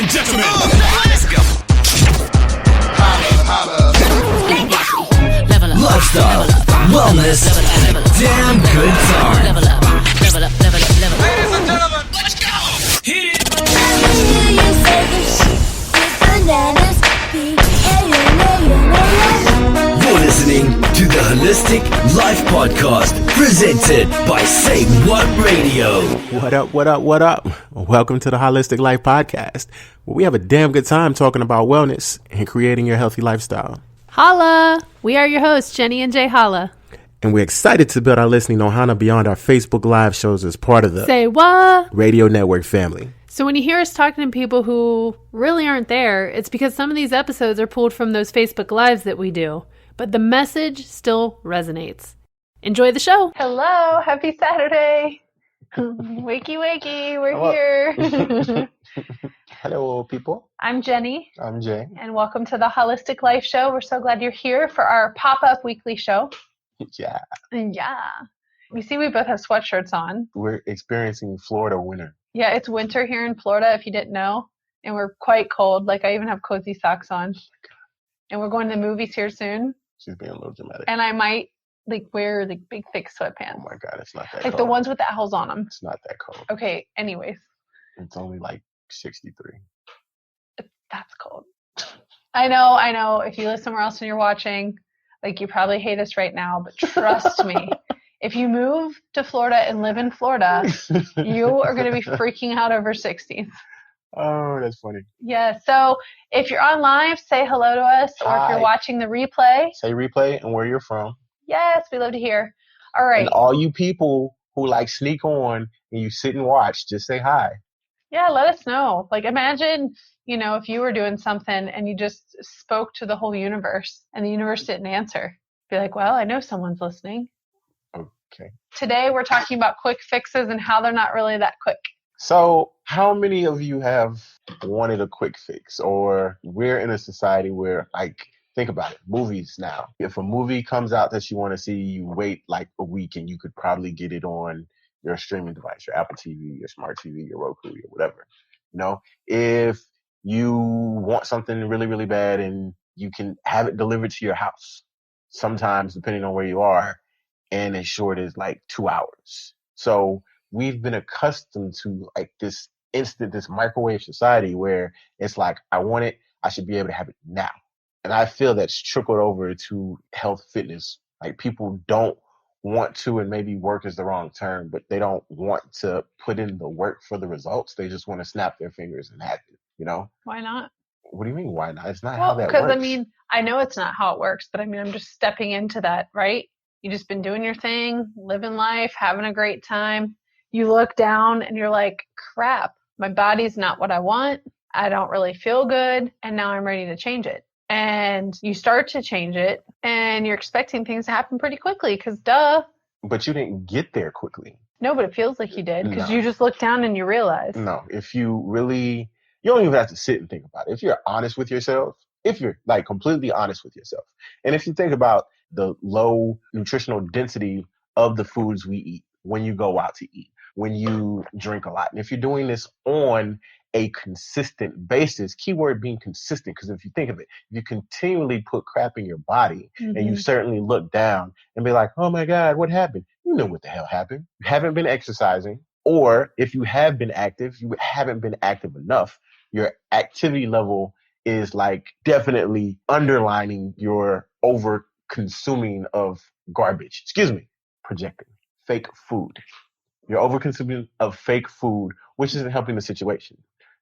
and gentlemen, let's go. Lifestyle, wellness, and a damn good time. Ladies and gentlemen, let's go. Hit it. You're listening to the Holistic Life Podcast, presented by Say What Radio. What up? Welcome to the Holistic Life Podcast, where we have a damn good time talking about wellness and creating your healthy lifestyle. Holla! We are your hosts, Jenny and Jay Holla. And we're excited to build our listening ohana beyond our Facebook Live shows as part of the Say what? Radio Network family. So when you hear us talking to people who really aren't there, it's because some of these episodes are pulled from those Facebook Lives that we do. But the message still resonates. Enjoy the show. Hello, happy Saturday. Wakey, we're here. Hello, people. I'm Jenny. I'm Jay. And welcome to the Holistic Life Show. We're so glad you're here for our pop-up weekly show. Yeah. Yeah. You see we both have sweatshirts on. We're experiencing Florida winter. Yeah, it's winter here in Florida, if you didn't know. And we're quite cold. Like, I even have cozy socks on. And we're going to the movies here soon. She's being a little dramatic. And I might, wear, big, thick Oh, sweatpants. my God. It's not that Like, cold. the ones with the owls on them. It's not that cold. Okay, anyways. It's only like 63. That's cold. I know. If you live somewhere else and you're watching, you probably hate us right now. But trust me, if you move to Florida and live in Florida, you are going to be freaking out over 60s. Oh, that's funny. Yeah, so if you're on live, say hello to us. Or if Hi. you're watching the replay, Say replay and where you're from. yes, we love to hear. All right. And all you people who sneak on and you sit and watch, just say hi. Yeah, let us know. Imagine, if you were doing something and you just spoke to the whole universe and the universe didn't answer. Be like, well, I know someone's listening. Okay. Today we're talking about quick fixes and how they're not really that quick. So how many of you have wanted a quick fix? Or we're in a society where, think about it, movies now. If a movie comes out that you want to see, you wait a week and you could probably get it on your streaming device, your Apple TV, your smart TV, your Roku, or whatever. If you want something really, really bad and you can have it delivered to your house, sometimes depending on where you are, and as short as 2 hours. So we've been accustomed to this microwave society where it's I want it, I should be able to have it now. And I feel that's trickled over to health fitness. People don't want to, and maybe work is the wrong term, but they don't want to put in the work for the results. They just want to snap their fingers and have it, Why not? What do you mean, why not? It's not how that because works. I know it's not how it works, but I'm just stepping into that, right? You just been doing your thing, living life, having a great time. You look down and you're like, crap, my body's not what I want. I don't really feel good. And now I'm ready to change it. And you start to change it and you're expecting things to happen pretty quickly because duh. But you didn't get there quickly. No, but it feels like you did because No. you just look down and you realize. No, if you really, you don't even have to sit and think about it. If you're honest with yourself, if you're completely honest with yourself, and if you think about the low nutritional density of the foods we eat when you go out to eat, when you drink a lot, and if you're doing this on a consistent basis, keyword being consistent, because if you think of it, you continually put crap in your body and you certainly look down and be like, oh my God, what happened? You know what the hell happened. You haven't been exercising, or if you have been active, you haven't been active enough. Your activity level is definitely underlining your over consuming of garbage. Projecting. Fake food. You're over consuming of fake food, which isn't helping the situation.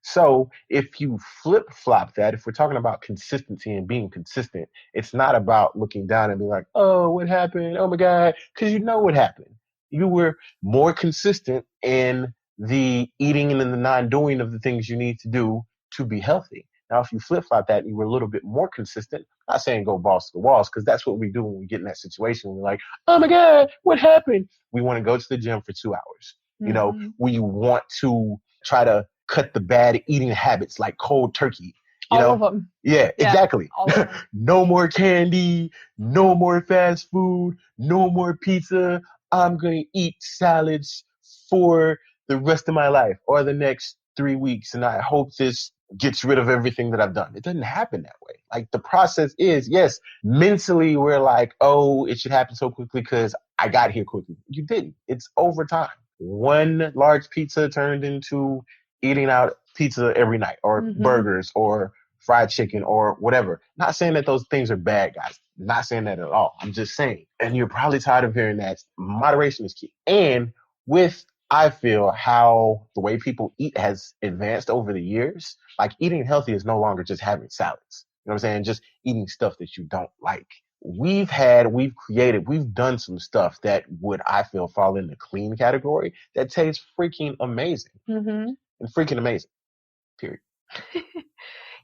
So if you flip-flop that, if we're talking about consistency and being consistent, it's not about looking down and being like, oh, what happened? Oh my God. Because you know what happened. You were more consistent in the eating and in the non-doing of the things you need to do to be healthy. Now, if you flip-flop that and you were a little bit more consistent, I'm not saying go balls to the walls, because that's what we do when we get in that situation. We're like, oh my God, what happened? We want to go to the gym for 2 hours. We want to try to cut the bad eating habits like cold turkey. All of them. Yeah, exactly. All of them. No more candy, no more fast food, no more pizza. I'm going to eat salads for the rest of my life or the next 3 weeks. And I hope this gets rid of everything that I've done. It doesn't happen that way. Like the process is, yes, mentally we're like, oh, it should happen so quickly because I got here quickly. You didn't. It's over time. One large pizza turned into eating out pizza every night or burgers or fried chicken or whatever. Not saying that those things are bad, guys. Not saying that at all. I'm just saying. And you're probably tired of hearing that. Moderation is key. And with, I feel, how the way people eat has advanced over the years, like eating healthy is no longer just having salads. You know what I'm saying? Just eating stuff that you don't like. We've done some stuff that would, I feel, fall in the clean category that tastes freaking amazing. And freaking amazing. Period.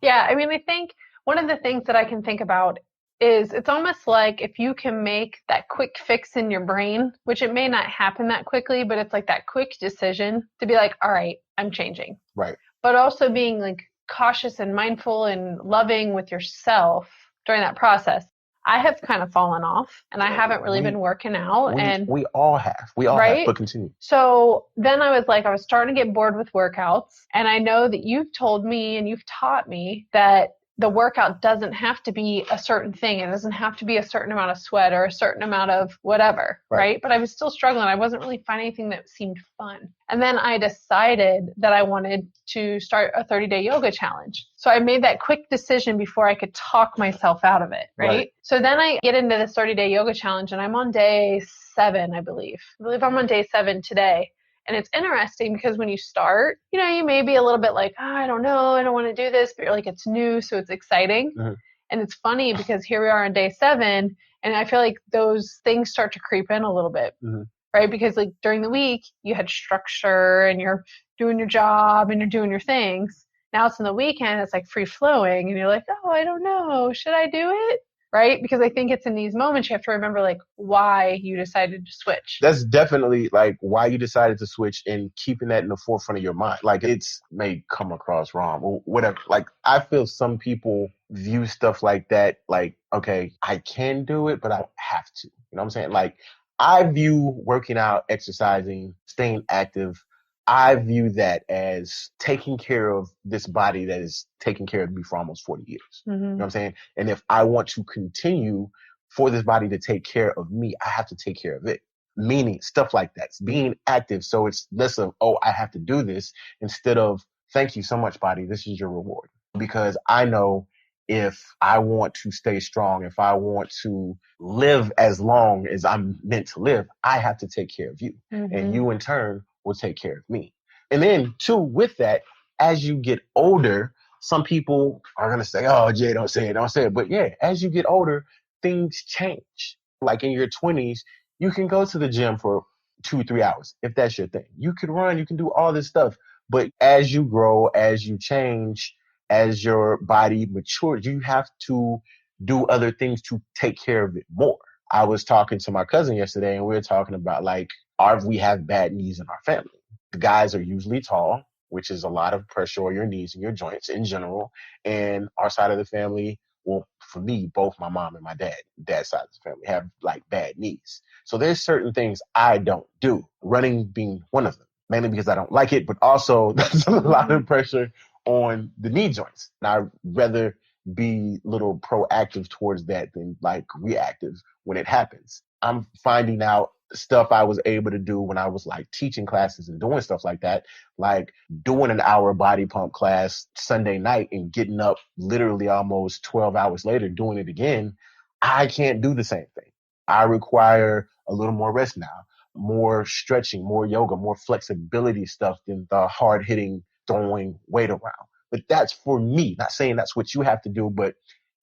Yeah, I mean, I think one of the things that I can think about is it's almost like if you can make that quick fix in your brain, which it may not happen that quickly, but it's like that quick decision to be like, all right, I'm changing. Right. But also being like cautious and mindful and loving with yourself during that process. I have kind of fallen off and I haven't really been working out. We all have. We all have, but continue. So then I was starting to get bored with workouts. And I know that you've told me and you've taught me that the workout doesn't have to be a certain thing. It doesn't have to be a certain amount of sweat or a certain amount of whatever, right? But I was still struggling. I wasn't really finding anything that seemed fun. And then I decided that I wanted to start a 30-day yoga challenge. So I made that quick decision before I could talk myself out of it, right? So then I get into this 30-day yoga challenge and I'm on day 7, I believe. I believe I'm on day 7 today. And it's interesting because when you start, you know, you may be a little bit like, oh, I don't know, I don't want to do this, but you're like, it's new, so it's exciting. And it's funny because here we are on day 7, and I feel like those things start to creep in a little bit, right? Because like during the week, you had structure and you're doing your job and you're doing your things. Now it's in the weekend, it's like free flowing, and you're like, oh, I don't know, should I do it? Right? Because I think it's in these moments you have to remember like why you decided to switch. That's definitely like why you decided to switch and keeping that in the forefront of your mind. Like it's may come across wrong or whatever. Like I feel some people view stuff like that like, okay, I can do it, but I don't have to. You know what I'm saying? Like I view working out, exercising, staying active, I view that as taking care of this body that is taking care of me for almost 40 years. You know what I'm saying? And if I want to continue for this body to take care of me, I have to take care of it. Meaning stuff like that. It's being active. So it's less of, oh, I have to do this instead of, thank you so much, body. This is your reward. Because I know if I want to stay strong, if I want to live as long as I'm meant to live, I have to take care of you. And you in turn will take care of me. And then too, with that, as you get older, some people are going to say, oh, Jay, don't say it. But yeah, as you get older, things change. Like in your 20s, you can go to the gym for 2-3 hours if that's your thing. You can run, you can do all this stuff. But as you grow, as you change, as your body matures, you have to do other things to take care of it more. I was talking to my cousin yesterday and we were talking about like, we have bad knees in our family. The guys are usually tall, which is a lot of pressure on your knees and your joints in general. And our side of the family, well, for me, both my mom and my dad's side of the family have like bad knees. So there's certain things I don't do, running being one of them, mainly because I don't like it, but also there's a lot of pressure on the knee joints. And I'd rather be a little proactive towards that than like reactive when it happens. I'm finding out stuff I was able to do when I was like teaching classes and doing stuff like that, like doing an hour body pump class Sunday night and getting up literally almost 12 hours later doing it again. I can't do the same thing. I require a little more rest now, more stretching, more yoga, more flexibility stuff than the hard hitting throwing weight around. But that's for me, not saying that's what you have to do, but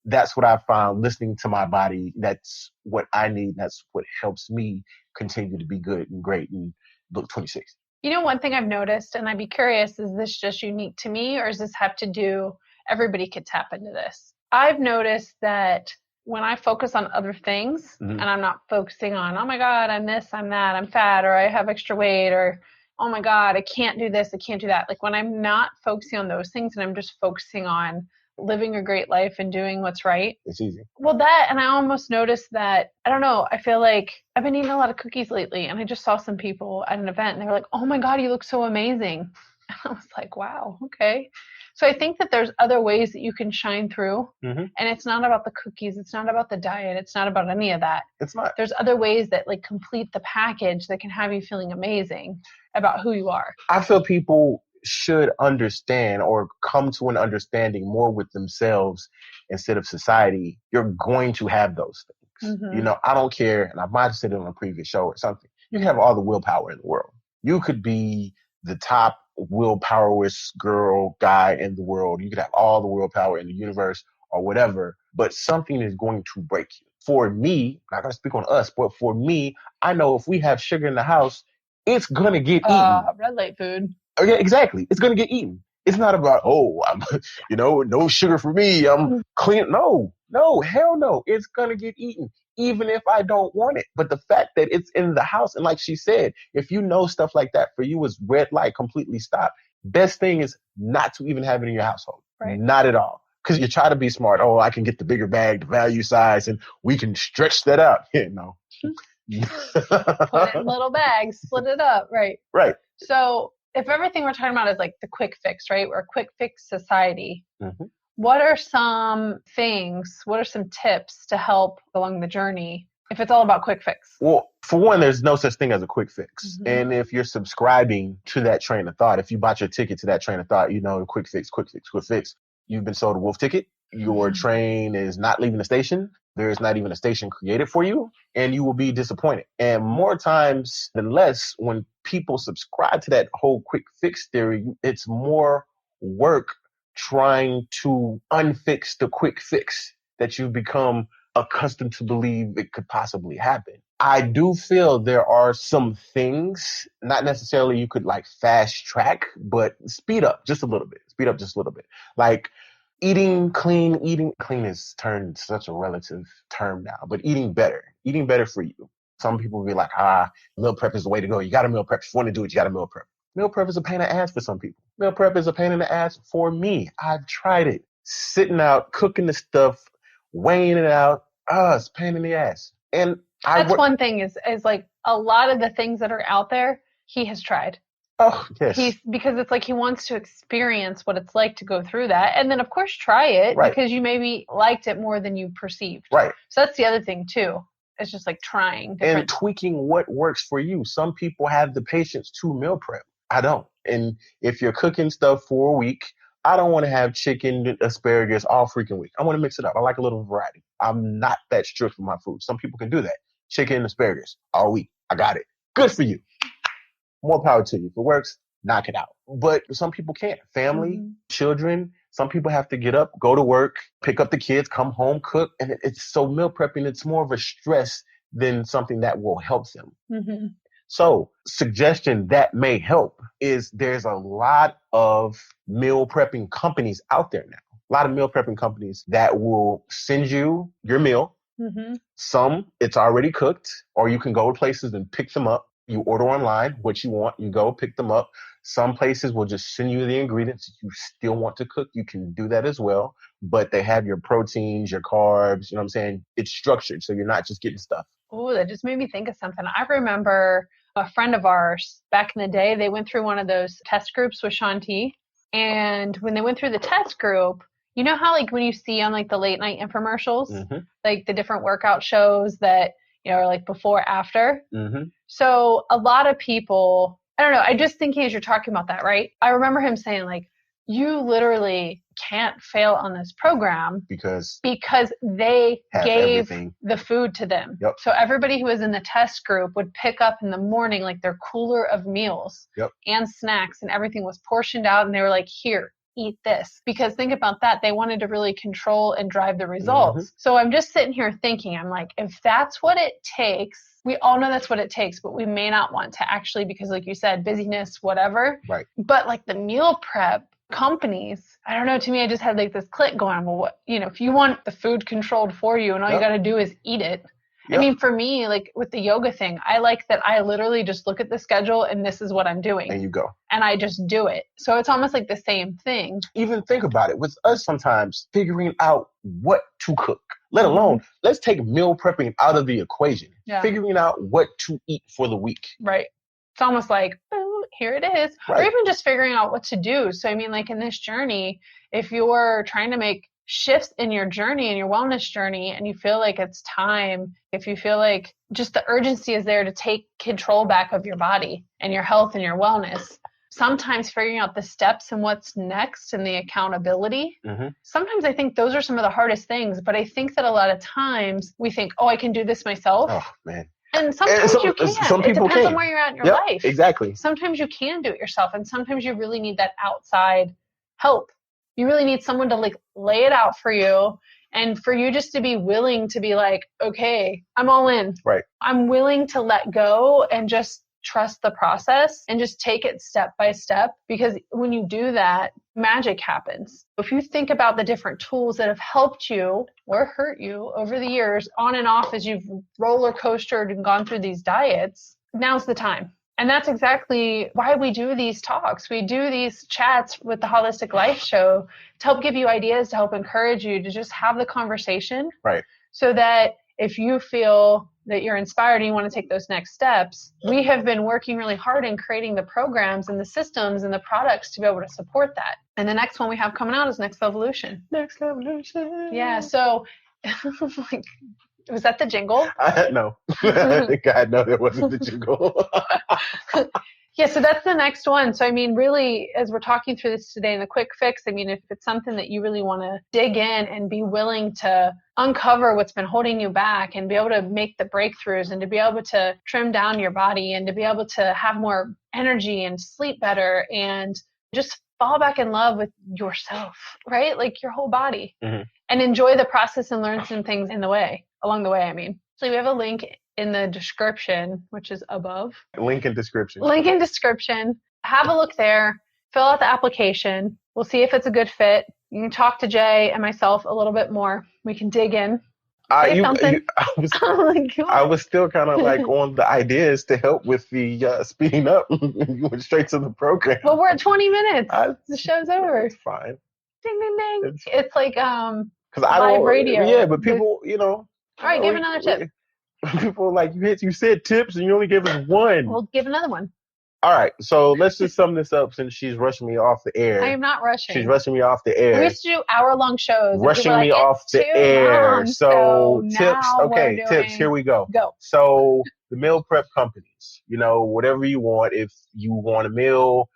that's what I found listening to my body. That's what I need. That's what helps me continue to be good and great and look 26. You know, one thing I've noticed, and I'd be curious, is this just unique to me or does this have to do, everybody could tap into this? I've noticed that when I focus on other things and I'm not focusing on, oh my God, I'm this, I'm that, I'm fat, or I have extra weight, or oh my God, I can't do this, I can't do that. Like when I'm not focusing on those things and I'm just focusing on living a great life and doing what's right. It's easy. Well, that, and I almost noticed that, I don't know, I feel like I've been eating a lot of cookies lately and I just saw some people at an event and they were like, oh my God, you look so amazing. I was like, wow, okay. So I think that there's other ways that you can shine through. Mhm. And it's not about the cookies. It's not about the diet. It's not about any of that. It's not. There's other ways that like complete the package that can have you feeling amazing about who you are. I feel people should understand or come to an understanding more with themselves instead of society. You're going to have those things. Mhm. You know, I don't care. And I might have said it on a previous show or something. You can have all the willpower in the world. You could be the top willpowerless girl, guy in the world. You could have all the willpower in the universe or whatever, but something is going to break you. For me, I'm not going to speak on us, but for me, I know if we have sugar in the house, it's going to get eaten. Red light food. Yeah, exactly. It's going to get eaten. It's not about, oh, I'm, no sugar for me. I'm clean. No, hell no. It's going to get eaten, even if I don't want it. But the fact that it's in the house, and like she said, if you know stuff like that for you is red light, completely stop. Best thing is not to even have it in your household. Right. Not at all. Because you try to be smart. Oh, I can get the bigger bag, the value size, and we can stretch that out. Yeah, no. Put it in little bags, split it up. Right. Right. So if everything we're talking about is like the quick fix, right? We're a quick fix society. Mm-hmm. What are some things, what are some tips to help along the journey if it's all about quick fix? Well, for one, there's no such thing as a quick fix. Mhm. And if you're subscribing to that train of thought, if you bought your ticket to that train of thought, quick fix, you've been sold a wolf ticket. Your train is not leaving the station. There is not even a station created for you, and you will be disappointed. And more times than less, when people subscribe to that whole quick fix theory, it's more work trying to unfix the quick fix that you've become accustomed to believe it could possibly happen. I do feel there are some things, not necessarily you could like fast track, but speed up just a little bit. Like eating clean is turned such a relative term now, but eating better for you. Some people will be like, meal prep is the way to go. You got to meal prep. If you want to do it, you got to meal prep. Meal prep is a pain in the ass for some people. Meal prep is a pain in the ass for me. I've tried it. Sitting out, cooking the stuff, weighing it out. It's a pain in the ass. And that's one thing is like a lot of the things that are out there, he has tried. Oh, yes. Because it's like he wants to experience what it's like to go through that. And then, of course, try it because you maybe liked it more than you perceived. Right. So that's the other thing, too. It's just like trying. And tweaking what works for you. Some people have the patience to meal prep. I don't. And if you're cooking stuff for a week, I don't want to have chicken, asparagus all freaking week. I want to mix it up. I like a little variety. I'm not that strict with my food. Some people can do that. Chicken and asparagus all week. I got it. Good for you. More power to you. If it works, knock it out. But some people can't. Family, children, some people have to get up, go to work, pick up the kids, come home, cook. And it's so meal prepping, it's more of a stress than something that will help them. Mm-hmm. So suggestion that may help is there's a lot of meal prepping companies out there now. A lot of meal prepping companies that will send you your meal. Mm-hmm. Some, it's already cooked, or you can go to places and pick them up. You order online what you want, you go pick them up. Some places will just send you the ingredients. If you still want to cook, you can do that as well. But they have your proteins, your carbs, you know what I'm saying? It's structured, so you're not just getting stuff. Oh, that just made me think of something. I remember a friend of ours back in the day, they went through one of those test groups with Shanti. And when they went through the test group, you know how like when you see on like the late night infomercials, like the different workout shows that, are like before, after. Mm-hmm. So a lot of people, I don't know, I just thinking as you're talking about that, right? I remember him saying like, you literally can't fail on this program because they gave everything. The food to them. Yep. So everybody who was in the test group would pick up in the morning like their cooler of meals and snacks, and everything was portioned out, and they were like, here, eat this. Because think about that, they wanted to really control and drive the results. Mm-hmm. So I'm just sitting here thinking, I'm like, if that's what it takes, we all know that's what it takes, but we may not want to actually, because like you said, busyness, whatever. Right. But like the meal prep companies, I don't know, to me, I just had like this click going, well, what, if you want the food controlled for you and all you got to do is eat it. I mean, for me, like with the yoga thing, I like that I literally just look at the schedule and this is what I'm doing. And you go. And I just do it. So it's almost like the same thing. Even think about it. With us sometimes figuring out what to cook, let alone, let's take meal prepping out of the equation. Yeah. Figuring out what to eat for the week. Right. It's almost like, here it is. Or Right. even just figuring out what to do. So, I mean, like in this journey, if you're trying to make shifts in your journey, in your wellness journey, and you feel like it's time, if you feel like just the urgency is there to take control back of your body and your health and your wellness, sometimes figuring out the steps and what's next and the accountability. Mm-hmm. Sometimes I think those are some of the hardest things, but I think that a lot of times we think, oh, I can do this myself. Oh, man. And sometimes you can. Some people it depends can. on where you're at in your Yep, life. exactly. Sometimes you can do it yourself, and sometimes you really need that outside help. You really need someone to like lay it out for you, and for you just to be willing to be like, okay, I'm all in. Right. I'm willing to let go and just trust the process and just take it step by step, because when you do that, magic happens. If you think about the different tools that have helped you or hurt you over the years, on and off, as you've roller coastered and gone through these diets, now's the time. And that's exactly why we do these talks. We do these chats with the Holistic Life Show to help give you ideas, to help encourage you to just have the conversation. Right. So that if you feel that you're inspired and you want to take those next steps, we have been working really hard in creating the programs and the systems and the products to be able to support that. And the next one we have coming out is Next Evolution. Next Evolution. Yeah. So like, was that the jingle? No. I think I know that wasn't the jingle. Yeah, so that's the next one. So, I mean, really, as we're talking through this today in the quick fix, I mean, if it's something that you really want to dig in and be willing to uncover what's been holding you back and be able to make the breakthroughs and to be able to trim down your body and to be able to have more energy and sleep better and just fall back in love with yourself, right? Like your whole body, and enjoy the process and learn some things along the way, I mean. So we have a link in the description, which is above. Link in description. Have a look there. Fill out the application. We'll see if it's a good fit. You can talk to Jay and myself a little bit more. We can dig in. I was still kind of like on the ideas to help with the speeding up. You went straight to the program. Well, we're at 20 minutes. The show's over. It's fine. Ding, ding, ding. It's like live radio. Yeah, but people, All right, give another tip. People like, you said tips and you only gave us one. We'll give another one. All right, so let's just sum this up since she's rushing me off the air. I am not rushing. She's rushing me off the air. We used to do hour-long shows. Rushing me off the air. Long, so tips. Okay, tips. Here we go. Go. So the meal prep companies, whatever you want. If you want a meal,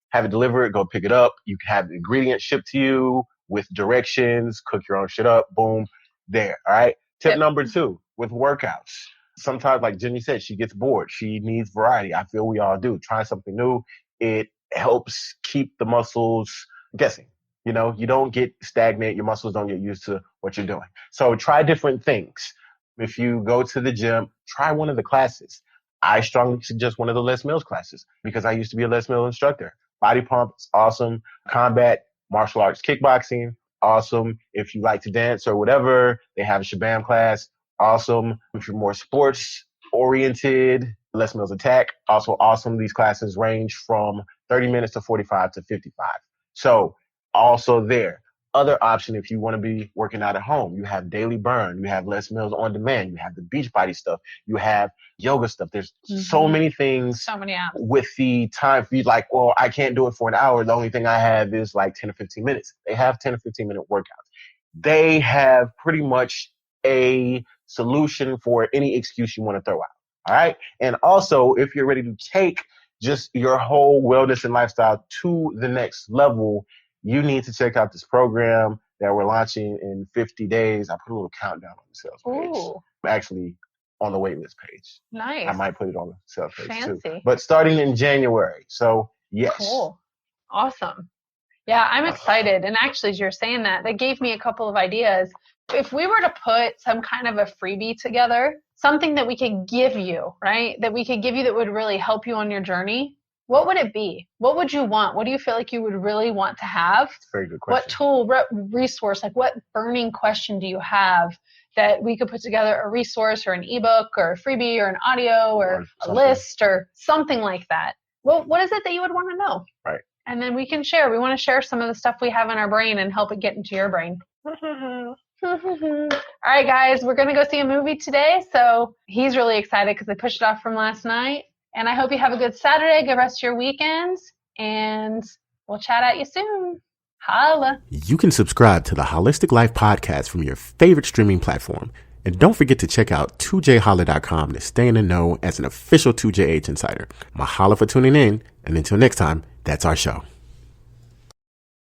have it delivered, go pick it up. You can have the ingredients shipped to you with directions, cook your own shit up. Boom. There. All right. Tip number 2 with workouts. Sometimes, like Jenny said, she gets bored. She needs variety. I feel we all do. Try something new. It helps keep the muscles guessing. You don't get stagnant. Your muscles don't get used to what you're doing. So try different things. If you go to the gym, try one of the classes. I strongly suggest one of the Les Mills classes because I used to be a Les Mills instructor. Body pump is awesome. Combat, martial arts, kickboxing, awesome. If you like to dance or whatever, they have a Shabam class. Awesome. If you're more sports oriented, Les Mills Attack, also awesome. These classes range from 30 minutes to 45 to 55. So also there. Other option, if you want to be working out at home, you have Daily Burn, you have Les Mills On Demand, you have the Beachbody stuff, you have yoga stuff. There's so many things. So many apps. With the time for you, like, well, I can't do it for an hour. The only thing I have is like 10 or 15 minutes. They have 10 or 15 minute workouts. They have pretty much a solution for any excuse you want to throw out. All right. And also, if you're ready to take just your whole wellness and lifestyle to the next level, you need to check out this program that we're launching in 50 days. I put a little countdown on the sales page. Ooh. Actually, on the waitlist page. Nice. I might put it on the sales page Fancy. too. But starting in January. So, yes. Cool. Awesome. Yeah, I'm excited. And actually, as you're saying that gave me a couple of ideas. If we were to put some kind of a freebie together, something that we could give you, right? That we could give you that would really help you on your journey, what would it be? What would you want? What do you feel like you would really want to have? Very good question. What tool, resource, like what burning question do you have that we could put together a resource or an ebook or a freebie or an audio or a list or something like that? Well, what is it that you would want to know? Right. And then we can share. We want to share some of the stuff we have in our brain and help it get into your brain. All right, guys, we're going to go see a movie today. So he's really excited because I pushed it off from last night. And I hope you have a good Saturday, good rest of your weekends, and we'll chat at you soon. Holla. You can subscribe to the Holistic Life Podcast from your favorite streaming platform. And don't forget to check out 2jholla.com to stay in the know as an official 2JH insider. Mahalo for tuning in. And until next time, that's our show.